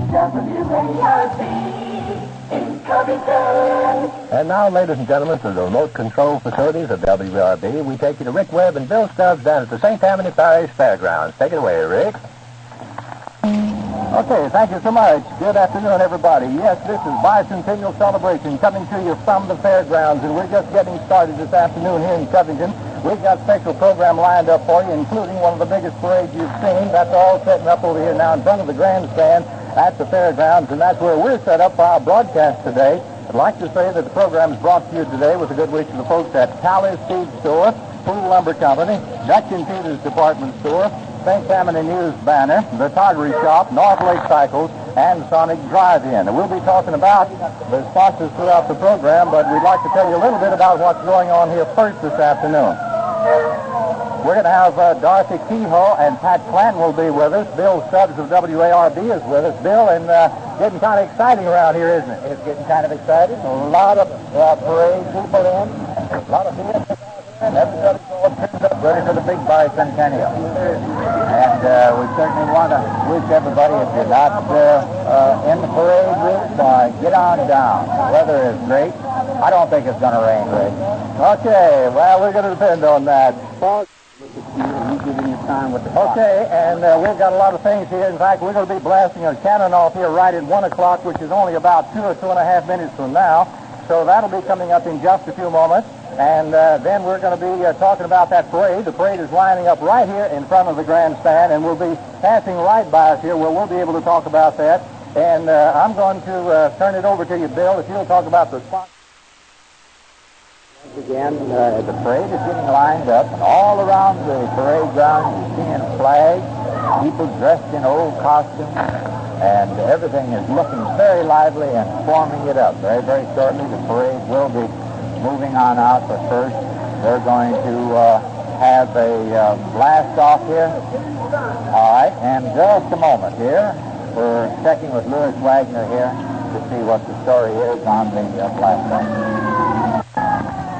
WARB in Covington. And now, ladies and gentlemen, to the remote control facilities of WARB, we take you to Rick Webb and Bill Stubbs down at the St. Tammany Parish Fairgrounds. Take it away, Rick. Okay, thank you so much. Good afternoon, everybody. Yes, this is Bicentennial Celebration coming to you from the fairgrounds, and we're just getting started this afternoon here in Covington. We've got a special program lined up for you, including one of the biggest parades you've seen. That's all setting up over here now in front of the grandstand at the fairgrounds, and that's where we're set up for our broadcast today. I'd like to say that the program is brought to you today with a good wish to the folks at Callie's Seed Store, Pool Lumber Company, Dutch & Peters Department Store, St. Tammany News Banner, the Toggery Shop, North Lake Cycles, and Sonic Drive-In. And we'll be talking about the sponsors throughout the program, but we'd like to tell you a little bit about what's going on here first this afternoon. We're going to have Dorothy Kehoe and Pat Clanton will be with us. Bill Stubbs of WARB is with us. Bill, and getting kind of exciting around here, isn't it? It's getting kind of exciting. A lot of parade people in, a lot of vehicles out here, and everybody's all turned up ready for the big bicentennial. And we certainly want to wish everybody, if you're not in the parade route, get on down. The weather is great. I don't think it's going to rain, Rick. Okay, well, we're going to depend on that. Okay, and we've got a lot of things here. In fact, we're going to be blasting a cannon off here right at 1 o'clock, which is only about 2 or 2.5 minutes from now. So that'll be coming up in just a few moments. And then we're going to be talking about that parade. The parade is lining up right here in front of the grandstand, and we'll be passing right by us here where we'll be able to talk about that. And I'm going to turn it over to you, Bill, if you'll talk about the spot. Once again, the parade is getting lined up, and all around the parade ground you're seeing flags, people dressed in old costumes, and everything is looking very lively and forming it up. Very, very shortly, the parade will be moving on out, but first they're going to have a blast off here. All right, and just a moment here. We're checking with Louis Wagner here to see what the story is on the blast off.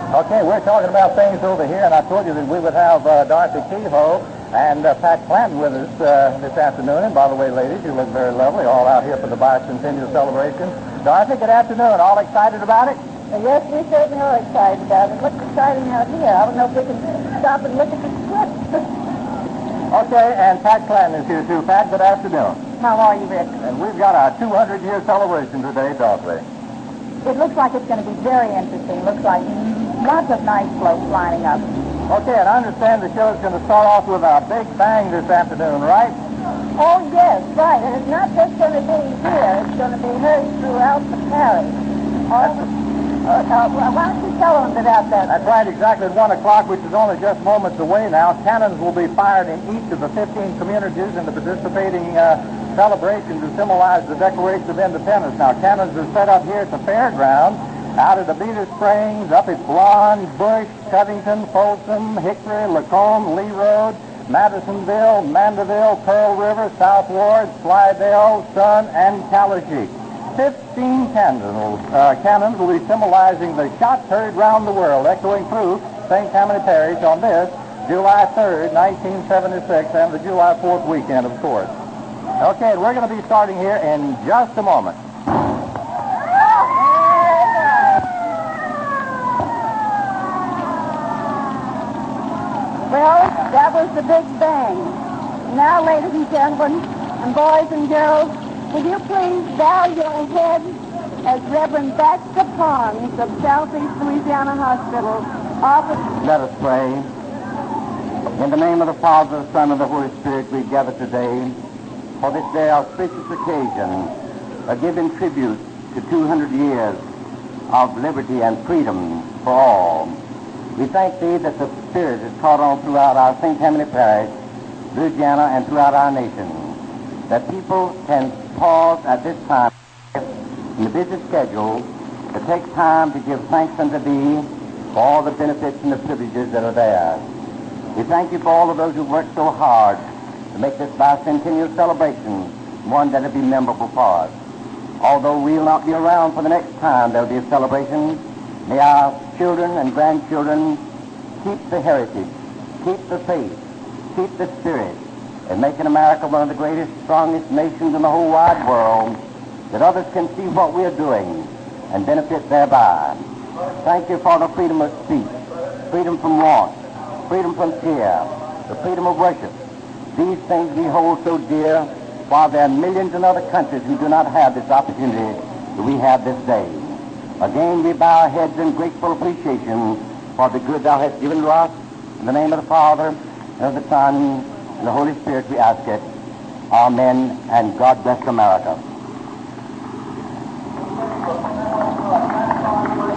Okay, we're talking about things over here, and I told you that we would have Dorothy Kehoe and Pat Clanton with us this afternoon. And by the way, ladies, you look very lovely, all out here for the bicentennial celebration. Dorothy, good afternoon. All excited about it? Yes, we certainly are excited about it. What's exciting out here? I don't know if we can stop and look at the script. Okay, and Pat Clanton is here too. Pat, good afternoon. How are you, Rick? And we've got our 200-year celebration today, don't we? It looks like it's going to be very interesting. Looks like lots of nice floats lining up. Okay, and I understand the show is going to start off with a big bang this afternoon, right? Oh, yes, right. And it's not just going to be here. It's going to be heard throughout the parish. Why don't you tell them about that? That's right, exactly at 1 o'clock, which is only just moments away now. Cannons will be fired in each of the 15 communities in the participating celebration to symbolize the Declaration of Independence. Now, cannons are set up here at the fairgrounds, out at Abita Springs, up at Blonde, Bush, Covington, Folsom, Hickory, Lacombe, Lee Road, Madisonville, Mandeville, Pearl River, South Ward, Slidell, Sun, and Calashik. 15 cannons will be symbolizing the shots heard round the world, echoing through St. Tammany Parish on this July 3rd, 1976, and the July 4th weekend, of course. Okay, we're going to be starting here in just a moment. Well, that was the big bang. Now, ladies and gentlemen, and boys and girls, will you please bow your heads as Reverend Baxter Pons of Southeast Louisiana Hospital offers... Let us pray. In the name of the Father, the Son, and the Holy Spirit, we gather today for this day auspicious occasion, giving tribute to 200 years of liberty and freedom for all. We thank Thee that the Spirit is taught on throughout our St. Tammany Parish, Louisiana, and throughout our nation, that people can pause at this time in the busy schedule to take time to give thanks unto Thee for all the benefits and the privileges that are there. We thank You for all of those who worked so hard to make this bicentennial celebration one that will be memorable for us. Although we'll not be around for the next time there will be a celebration, may our children and grandchildren keep the heritage, keep the faith, keep the spirit, in making America one of the greatest, strongest nations in the whole wide world, that others can see what we're doing and benefit thereby. Thank you for the freedom of speech, freedom from want, freedom from fear, the freedom of worship. These things we hold so dear, while there are millions in other countries who do not have this opportunity that we have this day. Again, we bow our heads in grateful appreciation for the good thou hast given to us. In the name of the Father, and of the Son, and the Holy Spirit, we ask it. Amen, and God bless America.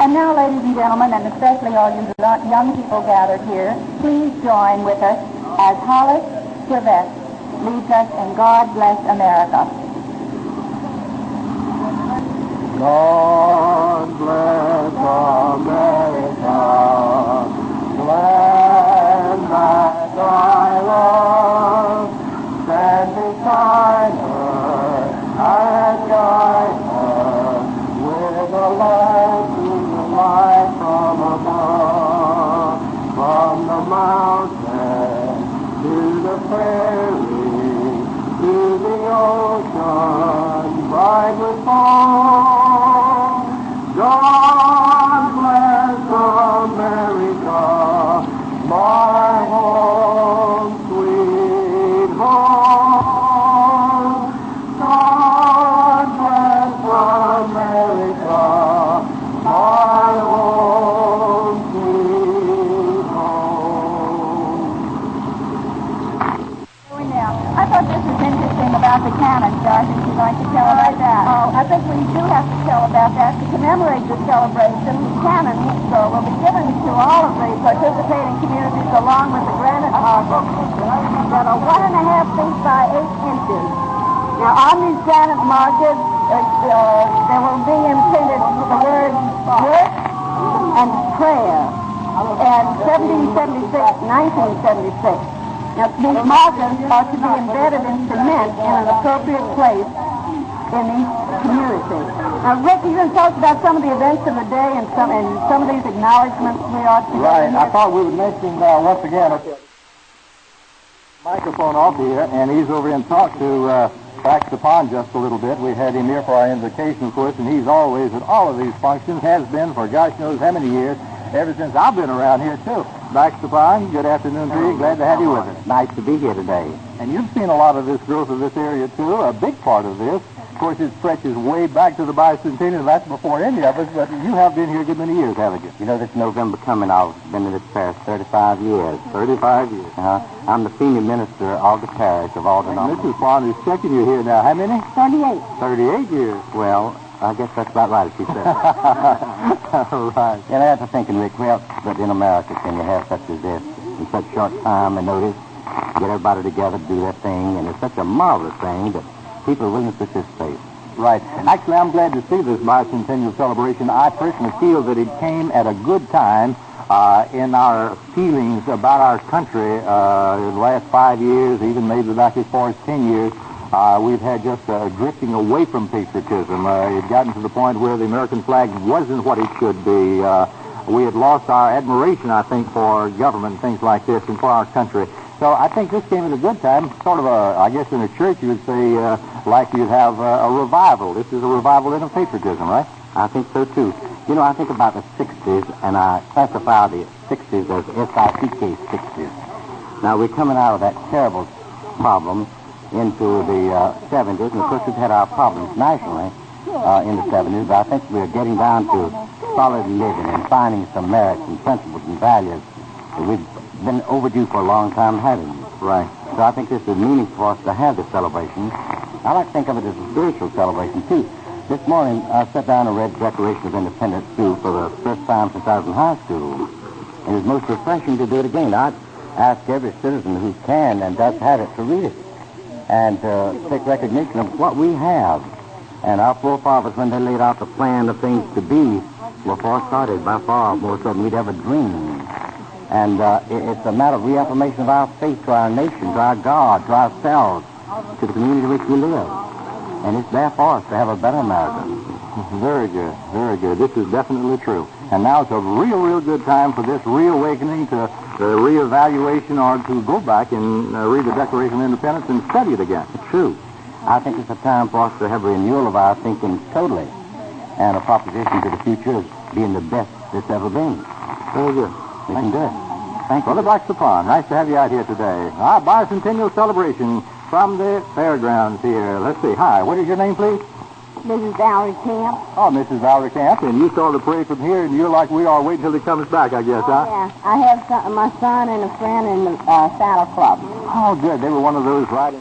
And now, ladies and gentlemen, and especially all you young people gathered here, please join with us as Hollis Sylvester leads us in God Bless America. God bless America, land that I love, stand beside her and guide her with a light from above, from the mountain to the prairie, to the ocean bright with foam. God bless America, my home, sweet home. God bless America, my home, sweet home. I thought this was interesting about the cannon, Josh, if you'd like to tell about that. Oh, I think we do have to tell about that. To commemorate this celebration, cannons will be given to all of the participating communities along with the granite markers that are 1.5 feet by 8 inches. Now, on these granite markers, there will be imprinted the words work and prayer, and 1776, 1976. Now, these markers are to be embedded in cement in an appropriate place in each community. Now, Rick, you going to tell us about some of the events of the day and some of these acknowledgments we ought to Right. I thought we would mention once again, microphone off here, and he's over in talk to Baxter Pond just a little bit. We had him here for our invocation, of course, and he's always at all of these functions, has been for gosh knows how many years, ever since I've been around here, too. Baxter Pond, good afternoon to you. Glad to have you with us. Nice to be here today. And you've seen a lot of this growth of this area, too, a big part of this. Of course, it stretches way back to the Bicentennial. That's before any of us, but you have been here a good many years, haven't you? You know, this November coming, I've been in this parish 35 years. 35 years. I'm the senior minister of the parish of all denominations. Mrs. Pond is checking you here now. How many? 38. 38 years. Well, I guess that's about right, as she said. All right. You know, after thinking, Rick, well, but in America, can you have such as this in such short time and notice, get everybody together to do their thing, and it's such a marvelous thing that people are willing to participate. Right. Actually, I'm glad to see this bicentennial celebration. I personally feel that it came at a good time in our feelings about our country in the last 5 years, even maybe back as far as 10 years. We've had just drifting away from patriotism. It had gotten to the point where the American flag wasn't what it should be. We had lost our admiration, I think, for government and things like this and for our country. So I think this came at a good time, sort of I guess in a church you would say, like you'd have a revival. This is a revival in patriotism, right? I think so, too. You know, I think about the 60s, and I classify the 60s as S-I-C-K 60s. Now, we're coming out of that terrible problem into the 70s, and of course we've had our problems nationally in the 70s, but I think we're getting down to solid living and finding some merits and principles and values that we've been overdue for a long time having. Right. So I think this is meaningful for us to have this celebration. I like to think of it as a spiritual celebration, too. This morning, I sat down and read Declaration of Independence, too, for the first time since I was in high school. And it was most refreshing to do it again. I'd ask every citizen who can and does have it to read it and take recognition of what we have. And our forefathers, when they laid out the plan of things to be, were far started by far more so than we'd ever dreamed. And it's a matter of reaffirmation of our faith to our nation, to our God, to ourselves, to the community in which we live. And it's there for us to have a better America. Very good, very good. This is definitely true. And now it's a real, real good time for this reawakening to reevaluation or to go back and read the Declaration of Independence and study it again. True. I think it's a time for us to have a renewal of our thinking totally, and a proposition to the future as being the best that's ever been. Very good. We can do it. Thank you. Brother Blackstone, nice to have you out here today. Our bicentennial celebration from the fairgrounds here. Let's see. Hi, what is your name, please? Mrs. Valerie Camp. Oh, Mrs. Valerie Camp, and you saw the parade from here, and you're like we are. Wait till he comes back, I guess, huh? Yeah. I have my son and a friend in the Saddle Club. Oh, good. They were one of those riding